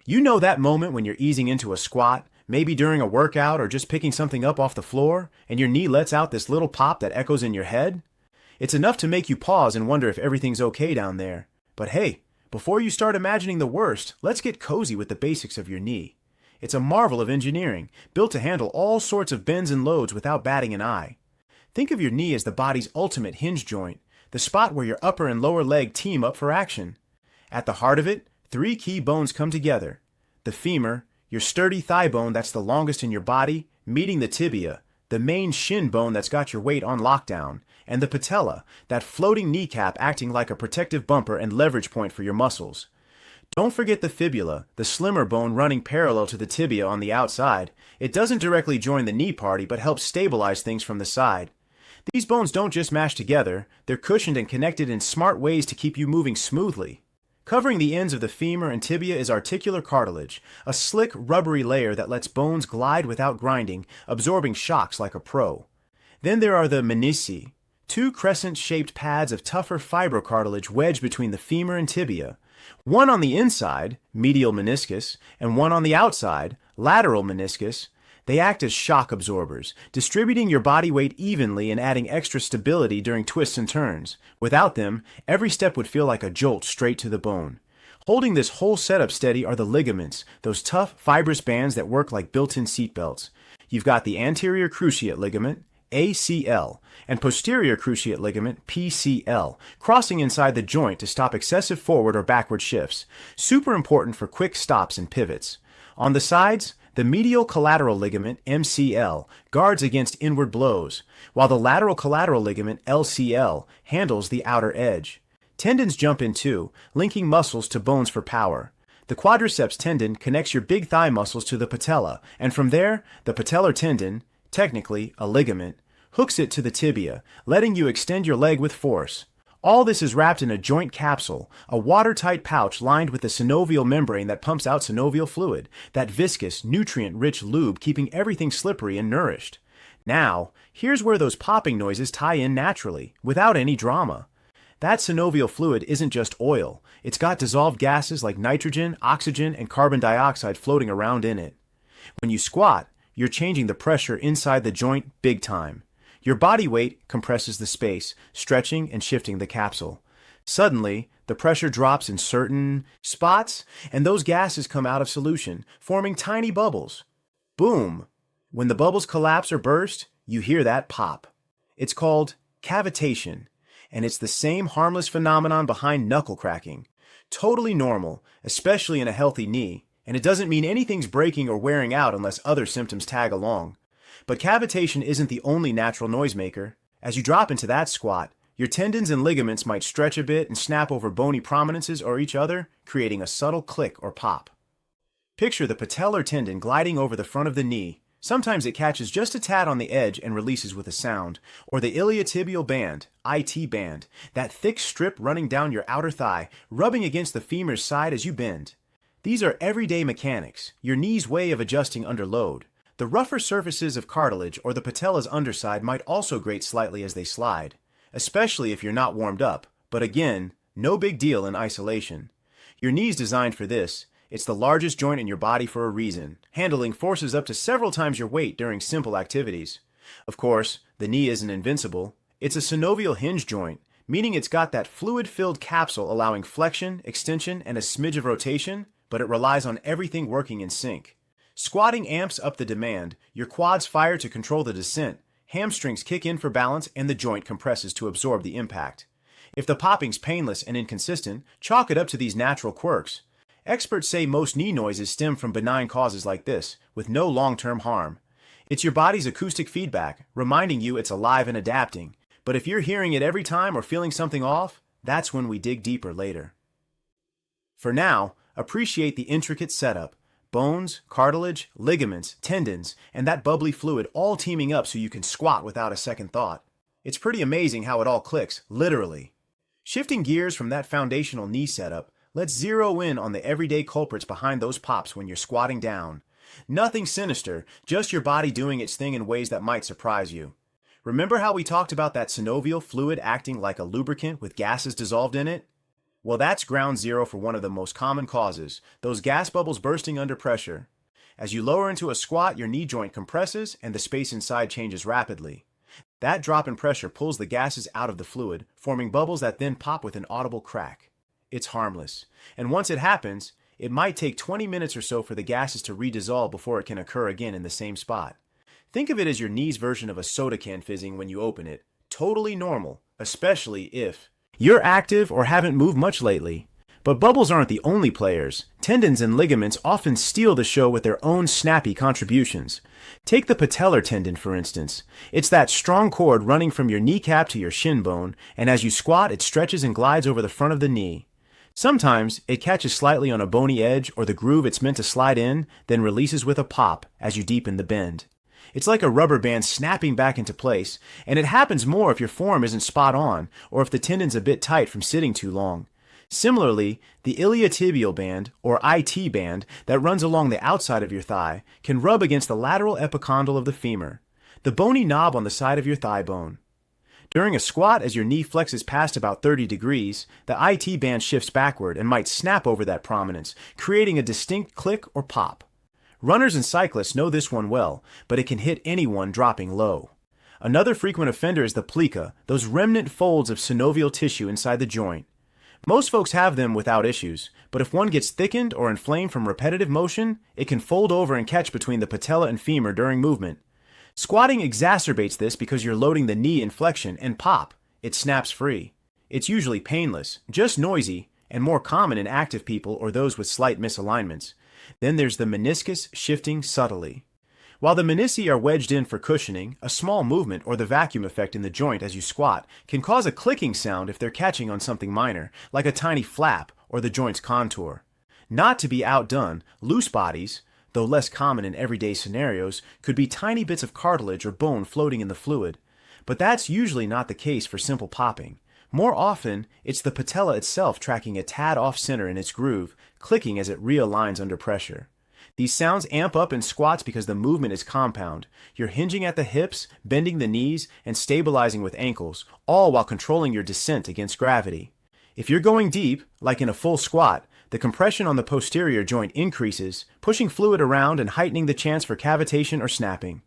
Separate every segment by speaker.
Speaker 1: You know that moment when you're easing into a squat, maybe during a workout or just picking something up off the floor, and your knee lets out this little pop that echoes in your head? It's enough to make you pause and wonder if everything's okay down there. But hey, before you start imagining the worst, let's get cozy with the basics of your knee. It's a marvel of engineering, built to handle all sorts of bends and loads without batting an eye. Think of your knee as the body's ultimate hinge joint, the spot where your upper and lower leg team up for action. At the heart of it, three key bones come together. The femur, your sturdy thigh bone that's the longest in your body, meeting the tibia, the main shin bone that's got your weight on lockdown, and the patella, that floating kneecap acting like a protective bumper and leverage point for your muscles. Don't forget the fibula, the slimmer bone running parallel to the tibia on the outside. It doesn't directly join the knee party, but helps stabilize things from the side. These bones don't just mash together, they're cushioned and connected in smart ways to keep you moving smoothly. Covering the ends of the femur and tibia is articular cartilage, a slick, rubbery layer that lets bones glide without grinding, absorbing shocks like a pro. Then there are the menisci, two crescent-shaped pads of tougher fibrocartilage wedged between the femur and tibia. One on the inside, medial meniscus, and one on the outside, lateral meniscus. They act as shock absorbers, distributing your body weight evenly and adding extra stability during twists and turns. Without them, every step would feel like a jolt straight to the bone. Holding this whole setup steady are the ligaments, those tough, fibrous bands that work like built-in seatbelts. You've got the anterior cruciate ligament, ACL, and posterior cruciate ligament, PCL, crossing inside the joint to stop excessive forward or backward shifts. Super important for quick stops and pivots. On the sides, the medial collateral ligament, MCL, guards against inward blows, while the lateral collateral ligament, LCL, handles the outer edge. Tendons jump in too, linking muscles to bones for power. The quadriceps tendon connects your big thigh muscles to the patella, and from there, the patellar tendon, technically a ligament, hooks it to the tibia, letting you extend your leg with force. All this is wrapped in a joint capsule, a watertight pouch lined with the synovial membrane that pumps out synovial fluid, that viscous, nutrient-rich lube keeping everything slippery and nourished. Now, here's where those popping noises tie in naturally, without any drama. That synovial fluid isn't just oil. It's got dissolved gases like nitrogen, oxygen, and carbon dioxide floating around in it. When you squat, you're changing the pressure inside the joint big time. Your body weight compresses the space, stretching and shifting the capsule. Suddenly, the pressure drops in certain spots, and those gases come out of solution, forming tiny bubbles. Boom! When the bubbles collapse or burst, you hear that pop. It's called cavitation, and it's the same harmless phenomenon behind knuckle cracking. Totally normal, especially in a healthy knee, and it doesn't mean anything's breaking or wearing out unless other symptoms tag along. But cavitation isn't the only natural noisemaker. As you drop into that squat, your tendons and ligaments might stretch a bit and snap over bony prominences or each other, creating a subtle click or pop. Picture the patellar tendon gliding over the front of the knee. Sometimes it catches just a tad on the edge and releases with a sound. Or the iliotibial band, IT band, that thick strip running down your outer thigh, rubbing against the femur's side as you bend. These are everyday mechanics, your knee's way of adjusting under load. The rougher surfaces of cartilage or the patella's underside might also grate slightly as they slide, especially if you're not warmed up, but again, no big deal in isolation. Your knee's designed for this. It's the largest joint in your body for a reason, handling forces up to several times your weight during simple activities. Of course, the knee isn't invincible. It's a synovial hinge joint, meaning it's got that fluid-filled capsule allowing flexion, extension, and a smidge of rotation, but it relies on everything working in sync. Squatting amps up the demand, your quads fire to control the descent, hamstrings kick in for balance, and the joint compresses to absorb the impact. If the popping's painless and inconsistent, chalk it up to these natural quirks. Experts say most knee noises stem from benign causes like this, with no long-term harm. It's your body's acoustic feedback, reminding you it's alive and adapting. But if you're hearing it every time or feeling something off, that's when we dig deeper later. For now, appreciate the intricate setup. Bones, cartilage, ligaments, tendons, and that bubbly fluid all teaming up so you can squat without a second thought. It's pretty amazing how it all clicks, literally. Shifting gears from that foundational knee setup, let's zero in on the everyday culprits behind those pops when you're squatting down. Nothing sinister, just your body doing its thing in ways that might surprise you. Remember how we talked about that synovial fluid acting like a lubricant with gases dissolved in it? Well, that's ground zero for one of the most common causes, those gas bubbles bursting under pressure. As you lower into a squat, your knee joint compresses and the space inside changes rapidly. That drop in pressure pulls the gases out of the fluid, forming bubbles that then pop with an audible crack. It's harmless, and once it happens, it might take 20 minutes or so for the gases to redissolve before it can occur again in the same spot. Think of it as your knee's version of a soda can fizzing when you open it. Totally normal, especially if you're active or haven't moved much lately. But bubbles aren't the only players. Tendons and ligaments often steal the show with their own snappy contributions. Take the patellar tendon, for instance. It's that strong cord running from your kneecap to your shin bone, and as you squat, it stretches and glides over the front of the knee. Sometimes it catches slightly on a bony edge or the groove it's meant to slide in, then releases with a pop as you deepen the bend. It's like a rubber band snapping back into place, and it happens more if your form isn't spot on or if the tendon's a bit tight from sitting too long. Similarly, the iliotibial band, or IT band, that runs along the outside of your thigh can rub against the lateral epicondyle of the femur, the bony knob on the side of your thigh bone. During a squat, as your knee flexes past about 30 degrees, the IT band shifts backward and might snap over that prominence, creating a distinct click or pop. Runners and cyclists know this one well, but it can hit anyone dropping low. Another frequent offender is the plica, those remnant folds of synovial tissue inside the joint. Most folks have them without issues, but if one gets thickened or inflamed from repetitive motion, it can fold over and catch between the patella and femur during movement. Squatting exacerbates this because you're loading the knee in flexion and pop, it snaps free. It's usually painless, just noisy, and more common in active people or those with slight misalignments. Then there's the meniscus shifting subtly. While the menisci are wedged in for cushioning, a small movement or the vacuum effect in the joint as you squat can cause a clicking sound if they're catching on something minor, like a tiny flap or the joint's contour. Not to be outdone, loose bodies, though less common in everyday scenarios, could be tiny bits of cartilage or bone floating in the fluid. But that's usually not the case for simple popping. More often, it's the patella itself tracking a tad off-center in its groove, clicking as it realigns under pressure. These sounds amp up in squats because the movement is compound. You're hinging at the hips, bending the knees, and stabilizing with ankles, all while controlling your descent against gravity. If you're going deep, like in a full squat, the compression on the posterior joint increases, pushing fluid around and heightening the chance for cavitation or snapping.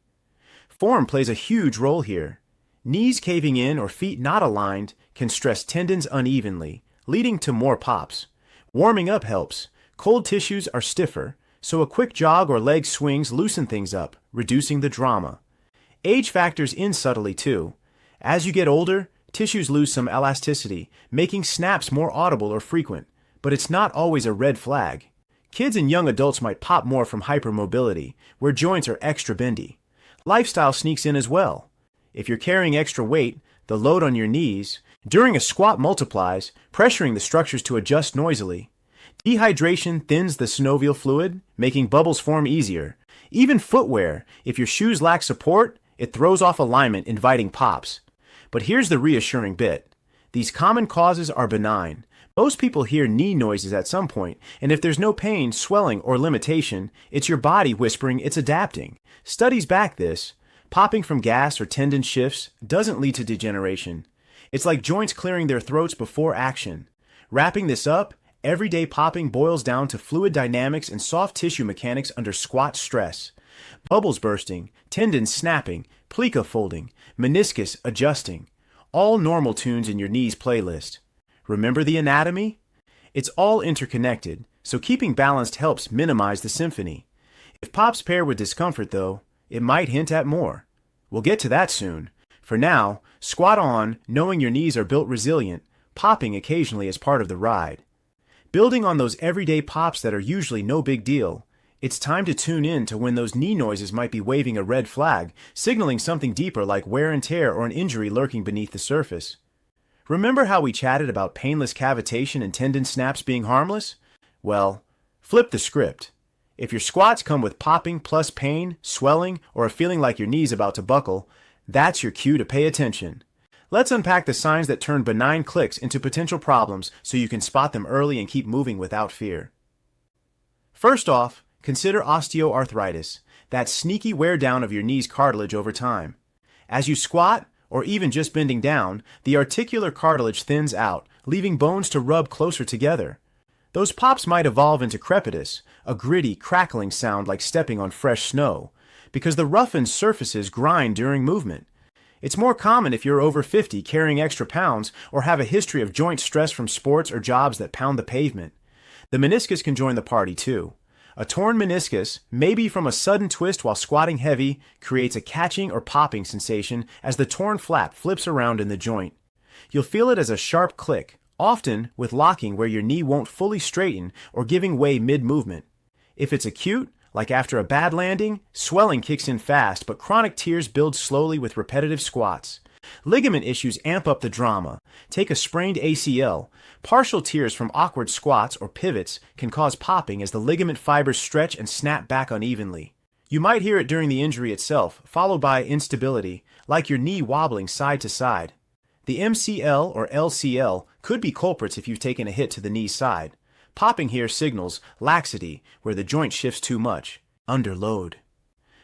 Speaker 1: Form plays a huge role here. Knees caving in or feet not aligned can stress tendons unevenly, leading to more pops. Warming up helps. Cold tissues are stiffer, so a quick jog or leg swings loosen things up, reducing the drama. Age factors in subtly too. As you get older, tissues lose some elasticity, making snaps more audible or frequent, but it's not always a red flag. Kids and young adults might pop more from hypermobility, where joints are extra bendy. Lifestyle sneaks in as well. If you're carrying extra weight, the load on your knees, during a squat multiplies, pressuring the structures to adjust noisily. Dehydration thins the synovial fluid, making bubbles form easier. Even footwear, if your shoes lack support, it throws off alignment, inviting pops. But here's the reassuring bit. These common causes are benign. Most people hear knee noises at some point, and if there's no pain, swelling, or limitation, it's your body whispering it's adapting. Studies back this. Popping from gas or tendon shifts doesn't lead to degeneration. It's like joints clearing their throats before action. Wrapping this up, everyday popping boils down to fluid dynamics and soft tissue mechanics under squat stress. Bubbles bursting, tendons snapping, plica folding, meniscus adjusting. All normal tunes in your knees playlist. Remember the anatomy? It's all interconnected, so keeping balanced helps minimize the symphony. If pops pair with discomfort, though, it might hint at more. We'll get to that soon. For now, squat on, knowing your knees are built resilient, popping occasionally as part of the ride. Building on those everyday pops that are usually no big deal, it's time to tune in to when those knee noises might be waving a red flag, signaling something deeper like wear and tear or an injury lurking beneath the surface. Remember how we chatted about painless cavitation and tendon snaps being harmless? Well, flip the script. If your squats come with popping plus pain, swelling, or a feeling like your knee's about to buckle, that's your cue to pay attention. Let's unpack the signs that turn benign clicks into potential problems so you can spot them early and keep moving without fear. First off, consider osteoarthritis, that sneaky wear down of your knee's cartilage over time. As you squat, or even just bending down, the articular cartilage thins out, leaving bones to rub closer together. Those pops might evolve into crepitus, a gritty, crackling sound like stepping on fresh snow, because the roughened surfaces grind during movement. It's more common if you're over 50 carrying extra pounds or have a history of joint stress from sports or jobs that pound the pavement. The meniscus can join the party too. A torn meniscus, maybe from a sudden twist while squatting heavy, creates a catching or popping sensation as the torn flap flips around in the joint. You'll feel it as a sharp click, often with locking where your knee won't fully straighten or giving way mid-movement. If it's acute, like after a bad landing, swelling kicks in fast, but chronic tears build slowly with repetitive squats. Ligament issues amp up the drama. Take a sprained ACL. Partial tears from awkward squats or pivots can cause popping as the ligament fibers stretch and snap back unevenly. You might hear it during the injury itself, followed by instability, like your knee wobbling side to side. The MCL or LCL could be culprits if you've taken a hit to the knee side. Popping here signals laxity, where the joint shifts too much, under load.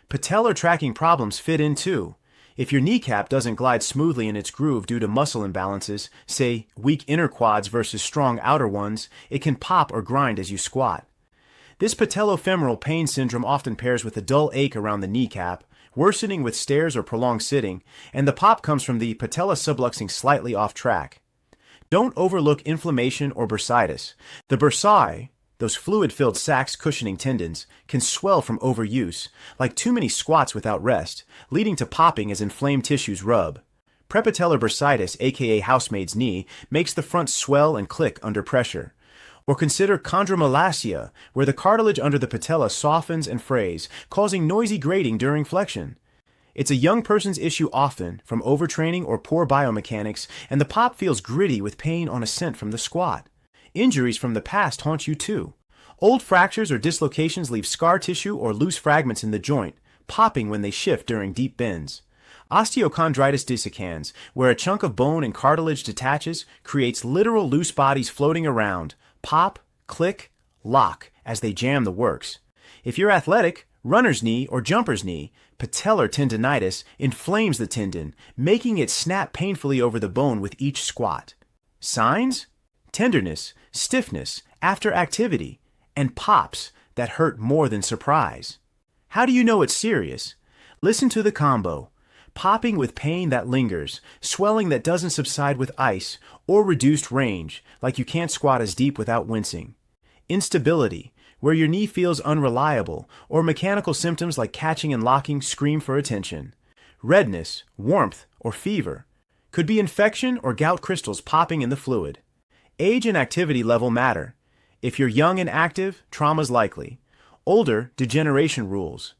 Speaker 1: Patellar tracking problems fit in too. If your kneecap doesn't glide smoothly in its groove due to muscle imbalances, say weak inner quads versus strong outer ones, it can pop or grind as you squat. This patellofemoral pain syndrome often pairs with a dull ache around the kneecap, worsening with stairs or prolonged sitting, and the pop comes from the patella subluxing slightly off track. Don't overlook inflammation or bursitis. The bursae, those fluid-filled sacs cushioning tendons, can swell from overuse, like too many squats without rest, leading to popping as inflamed tissues rub. Prepatellar bursitis, aka housemaid's knee, makes the front swell and click under pressure. Or consider chondromalacia, where the cartilage under the patella softens and frays, causing noisy grating during flexion. It's a young person's issue often, from overtraining or poor biomechanics, and the pop feels gritty with pain on ascent from the squat. Injuries from the past haunt you too. Old fractures or dislocations leave scar tissue or loose fragments in the joint, popping when they shift during deep bends. Osteochondritis dissecans, where a chunk of bone and cartilage detaches, creates literal loose bodies floating around, pop, click, lock, as they jam the works. If you're athletic, runner's knee or jumper's knee, patellar tendinitis inflames the tendon, making it snap painfully over the bone with each squat. Signs? Tenderness, stiffness after activity, and pops that hurt more than surprise. How do you know it's serious? Listen to the combo. Popping with pain that lingers, swelling that doesn't subside with ice, or reduced range, like you can't squat as deep without wincing. Instability, where your knee feels unreliable, or mechanical symptoms like catching and locking scream for attention. Redness, warmth, or fever. Could be infection or gout crystals popping in the fluid. Age and activity level matter. If you're young and active, trauma's likely. Older, degeneration rules.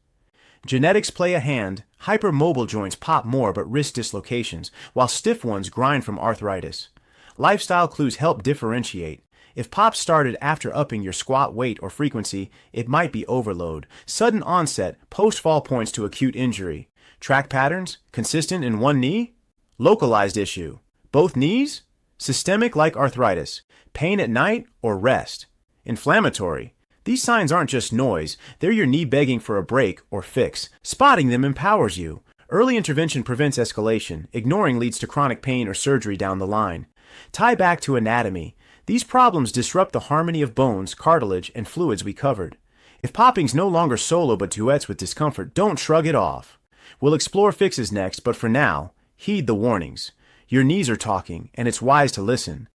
Speaker 1: Genetics play a hand. Hypermobile joints pop more but risk dislocations, while stiff ones grind from arthritis. Lifestyle clues help differentiate. If pops started after upping your squat weight or frequency, it might be overload. Sudden onset, post-fall points to acute injury. Track patterns, consistent in one knee? Localized issue. Both knees? Systemic like arthritis. Pain at night or rest. Inflammatory. These signs aren't just noise, they're your knee begging for a break or fix. Spotting them empowers you. Early intervention prevents escalation. Ignoring leads to chronic pain or surgery down the line. Tie back to anatomy. These problems disrupt the harmony of bones, cartilage, and fluids we covered. If popping's no longer solo but duets with discomfort, don't shrug it off. We'll explore fixes next, but for now, heed the warnings. Your knees are talking, and it's wise to listen.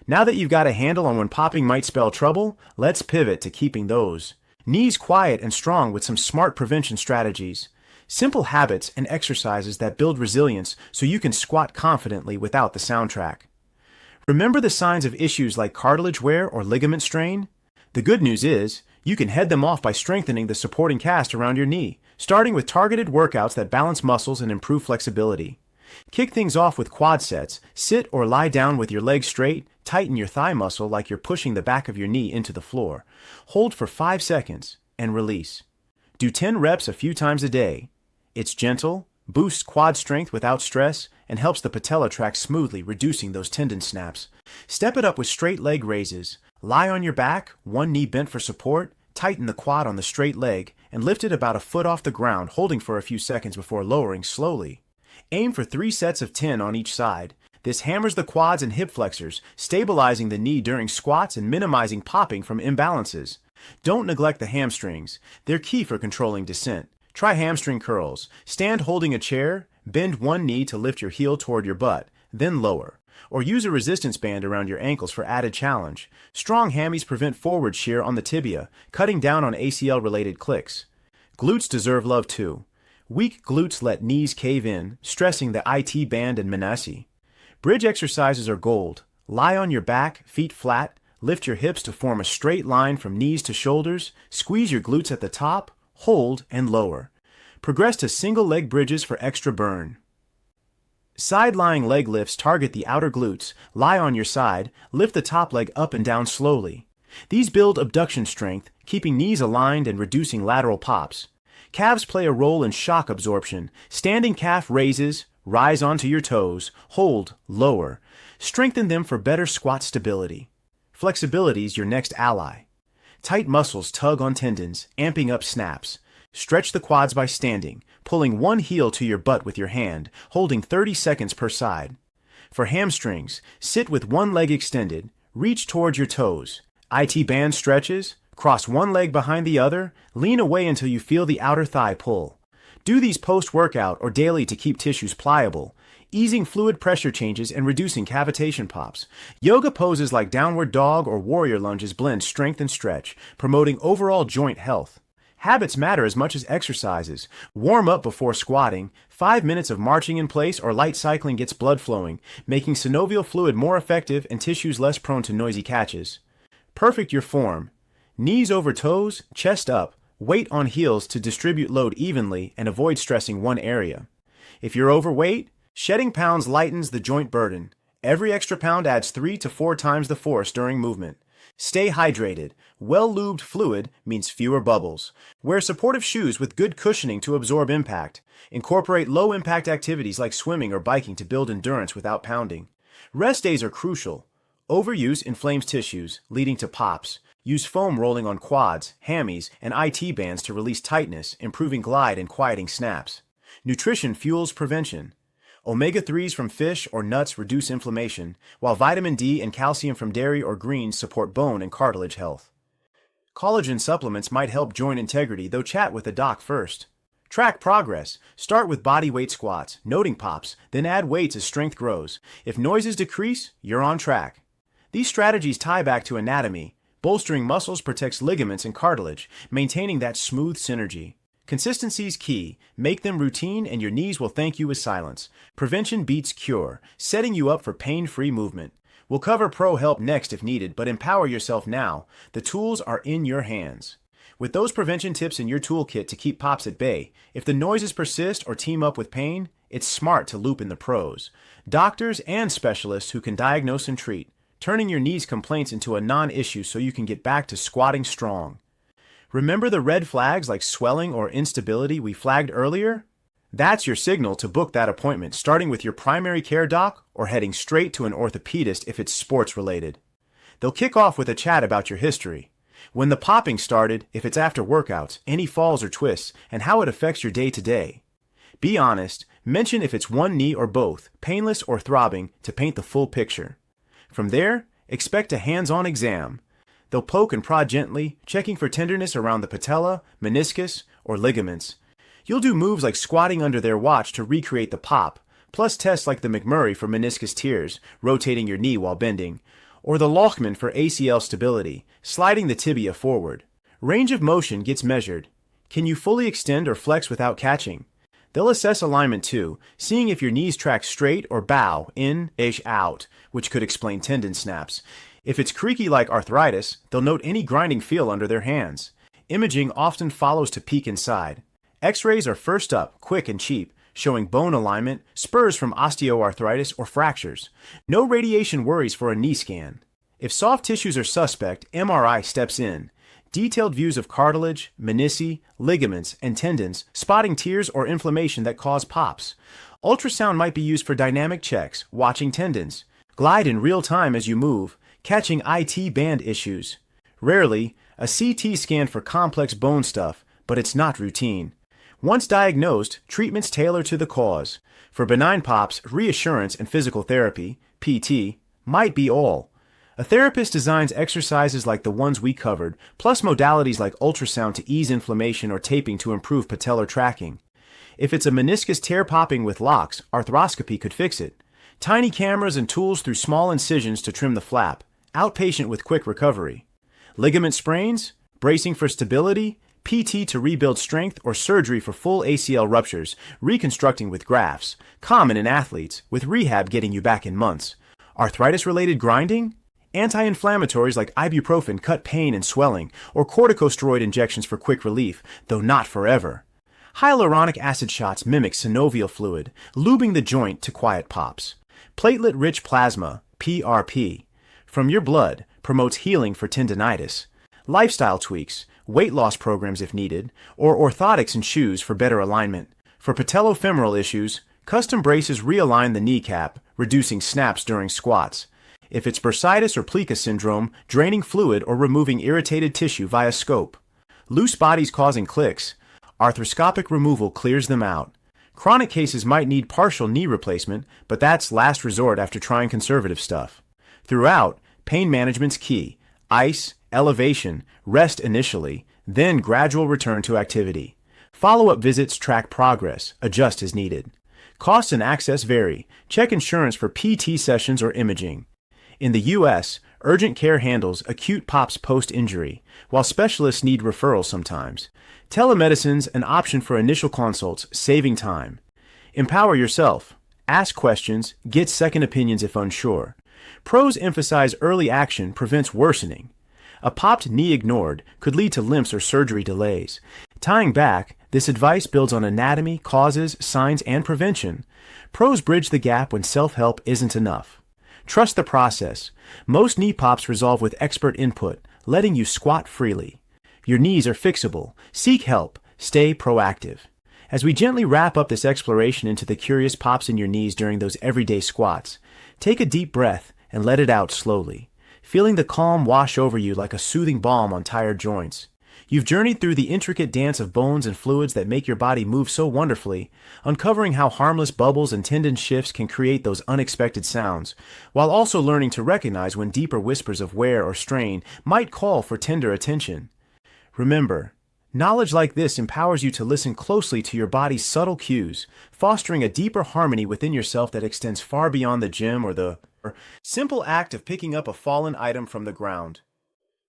Speaker 1: Now that you've got a handle on when popping might spell trouble, let's pivot to keeping those knees quiet and strong with some smart prevention strategies. Simple habits and exercises that build resilience so you can squat confidently without the soundtrack. Remember the signs of issues like cartilage wear or ligament strain? The good news is, you can head them off by strengthening the supporting cast around your knee, starting with targeted workouts that balance muscles and improve flexibility. Kick things off with quad sets. Sit or lie down with your legs straight. Tighten your thigh muscle like you're pushing the back of your knee into the floor. Hold for 5 seconds and release. Do 10 reps a few times a day. It's gentle, boosts quad strength without stress, and helps the patella track smoothly, reducing those tendon snaps. Step it up with straight leg raises. Lie on your back, one knee bent for support. Tighten the quad on the straight leg and lift it about a foot off the ground, holding for a few seconds before lowering slowly. Aim for 3 sets of 10 on each side. This hammers the quads and hip flexors, stabilizing the knee during squats and minimizing popping from imbalances. Don't neglect the hamstrings. They're key for controlling descent. Try hamstring curls. Stand holding a chair, bend one knee to lift your heel toward your butt, then lower. Or use a resistance band around your ankles for added challenge. Strong hammies prevent forward shear on the tibia, cutting down on ACL-related clicks. Glutes deserve love too. Weak glutes let knees cave in, stressing the IT band and menisci. Bridge exercises are gold. Lie on your back, feet flat, lift your hips to form a straight line from knees to shoulders, squeeze your glutes at the top, hold, and lower. Progress to single leg bridges for extra burn. Side-lying leg lifts target the outer glutes. Lie on your side, lift the top leg up and down slowly. These build abduction strength, keeping knees aligned and reducing lateral pops. Calves play a role in shock absorption. Standing calf raises, rise onto your toes, hold, lower. Strengthen them for better squat stability. Flexibility is your next ally. Tight muscles tug on tendons, amping up snaps. Stretch the quads by standing, pulling one heel to your butt with your hand, holding 30 seconds per side. For hamstrings, sit with one leg extended, reach towards your toes. IT band stretches, cross one leg behind the other, lean away until you feel the outer thigh pull. Do these post-workout or daily to keep tissues pliable, easing fluid pressure changes and reducing cavitation pops. Yoga poses like downward dog or warrior lunges blend strength and stretch, promoting overall joint health. Habits matter as much as exercises. Warm up before squatting. 5 minutes of marching in place or light cycling gets blood flowing, making synovial fluid more effective and tissues less prone to noisy catches. Perfect your form. Knees over toes, chest up, weight on heels to distribute load evenly and avoid stressing one area. If you're overweight, shedding pounds lightens the joint burden. Every extra pound adds 3 to 4 times the force during movement. Stay hydrated. Well-lubed fluid means fewer bubbles. Wear supportive shoes with good cushioning to absorb impact. Incorporate low-impact activities like swimming or biking to build endurance without pounding. Rest days are crucial. Overuse inflames tissues, leading to pops. Use foam rolling on quads, hammies, and IT bands to release tightness, improving glide and quieting snaps. Nutrition fuels prevention. Omega-3s from fish or nuts reduce inflammation, while vitamin D and calcium from dairy or greens support bone and cartilage health. Collagen supplements might help joint integrity, though chat with a doc first. Track progress. Start with body weight squats, noting pops, then add weights as strength grows. If noises decrease, you're on track. These strategies tie back to anatomy. Bolstering muscles protects ligaments and cartilage, maintaining that smooth synergy. Consistency is key. Make them routine and your knees will thank you with silence. Prevention beats cure, setting you up for pain-free movement. We'll cover pro help next if needed, but empower yourself now. The tools are in your hands. With those prevention tips in your toolkit to keep pops at bay, if the noises persist or team up with pain, it's smart to loop in the pros. Doctors and specialists who can diagnose and treat, turning your knees complaints into a non-issue so you can get back to squatting strong. Remember the red flags like swelling or instability we flagged earlier? That's your signal to book that appointment, starting with your primary care doc or heading straight to an orthopedist if it's sports related. They'll kick off with a chat about your history. When the popping started, if it's after workouts, any falls or twists, and how it affects your day-to-day. Be honest, mention if it's one knee or both, painless or throbbing, to paint the full picture. From there, expect a hands-on exam. They'll poke and prod gently, checking for tenderness around the patella, meniscus, or ligaments. You'll do moves like squatting under their watch to recreate the pop, plus tests like the McMurray for meniscus tears, rotating your knee while bending, or the Lochman for ACL stability, sliding the tibia forward. Range of motion gets measured. Can you fully extend or flex without catching? They'll assess alignment too, seeing if your knees track straight or bow, in-ish out, which could explain tendon snaps. If it's creaky like arthritis, they'll note any grinding feel under their hands. Imaging often follows to peek inside. X-rays are first up, quick and cheap, showing bone alignment, spurs from osteoarthritis or fractures. No radiation worries for a knee scan. If soft tissues are suspect, MRI steps in. Detailed views of cartilage, menisci, ligaments, and tendons, spotting tears or inflammation that cause pops. Ultrasound might be used for dynamic checks, watching tendons. Glide in real time as you move, catching IT band issues. Rarely, a CT scan for complex bone stuff, but it's not routine. Once diagnosed, treatments tailor to the cause. For benign pops, reassurance and physical therapy, PT, might be all. A therapist designs exercises like the ones we covered, plus modalities like ultrasound to ease inflammation or taping to improve patellar tracking. If it's a meniscus tear popping with locks, arthroscopy could fix it. Tiny cameras and tools through small incisions to trim the flap. Outpatient with quick recovery. Ligament sprains, bracing for stability, PT to rebuild strength, or surgery for full ACL ruptures, reconstructing with grafts. Common in athletes, with rehab getting you back in months. Arthritis-related grinding? Anti-inflammatories like ibuprofen cut pain and swelling, or corticosteroid injections for quick relief, though not forever. Hyaluronic acid shots mimic synovial fluid, lubing the joint to quiet pops. Platelet-rich plasma, PRP, from your blood promotes healing for tendinitis. Lifestyle tweaks, weight loss programs if needed, or orthotics and shoes for better alignment. For patellofemoral issues, custom braces realign the kneecap, reducing snaps during squats. If it's bursitis or plica syndrome, draining fluid or removing irritated tissue via scope. Loose bodies causing clicks, arthroscopic removal clears them out. Chronic cases might need partial knee replacement, but that's last resort after trying conservative stuff. Throughout, pain management's key. Ice, elevation, rest initially, then gradual return to activity. Follow-up visits track progress, adjust as needed. Costs and access vary. Check insurance for PT sessions or imaging. In the U.S., urgent care handles acute pops post-injury, while specialists need referrals sometimes. Telemedicine's an option for initial consults, saving time. Empower yourself. Ask questions, get second opinions if unsure. Pros emphasize early action prevents worsening. A popped knee ignored could lead to limps or surgery delays. Tying back, this advice builds on anatomy, causes, signs, and prevention. Pros bridge the gap when self-help isn't enough. Trust the process. Most knee pops resolve with expert input, letting you squat freely. Your knees are fixable. Seek help. Stay proactive. As we gently wrap up this exploration into the curious pops in your knees during those everyday squats, take a deep breath and let it out slowly, feeling the calm wash over you like a soothing balm on tired joints. You've journeyed through the intricate dance of bones and fluids that make your body move so wonderfully, uncovering how harmless bubbles and tendon shifts can create those unexpected sounds, while also learning to recognize when deeper whispers of wear or strain might call for tender attention. Remember, knowledge like this empowers you to listen closely to your body's subtle cues, fostering a deeper harmony within yourself that extends far beyond the gym or the simple act of picking up a fallen item from the ground.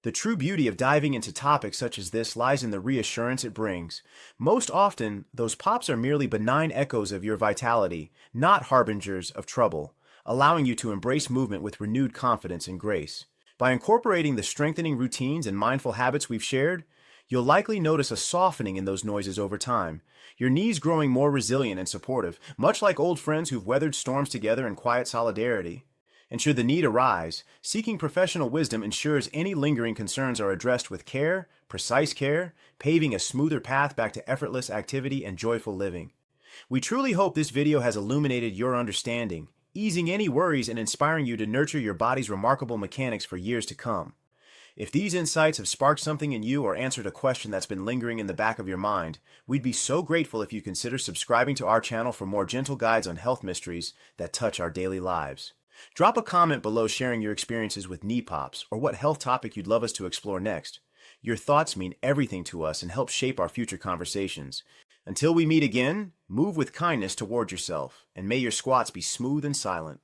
Speaker 1: The true beauty of diving into topics such as this lies in the reassurance it brings. Most often, those pops are merely benign echoes of your vitality, not harbingers of trouble, allowing you to embrace movement with renewed confidence and grace. By incorporating the strengthening routines and mindful habits we've shared, you'll likely notice a softening in those noises over time, your knees growing more resilient and supportive, much like old friends who've weathered storms together in quiet solidarity. And should the need arise, seeking professional wisdom ensures any lingering concerns are addressed with care, precise care, paving a smoother path back to effortless activity and joyful living. We truly hope this video has illuminated your understanding, easing any worries and inspiring you to nurture your body's remarkable mechanics for years to come. If these insights have sparked something in you or answered a question that's been lingering in the back of your mind, we'd be so grateful if you consider subscribing to our channel for more gentle guides on health mysteries that touch our daily lives. Drop a comment below sharing your experiences with knee pops or what health topic you'd love us to explore next. Your thoughts mean everything to us and help shape our future conversations. Until we meet again, move with kindness toward yourself, and may your squats be smooth and silent.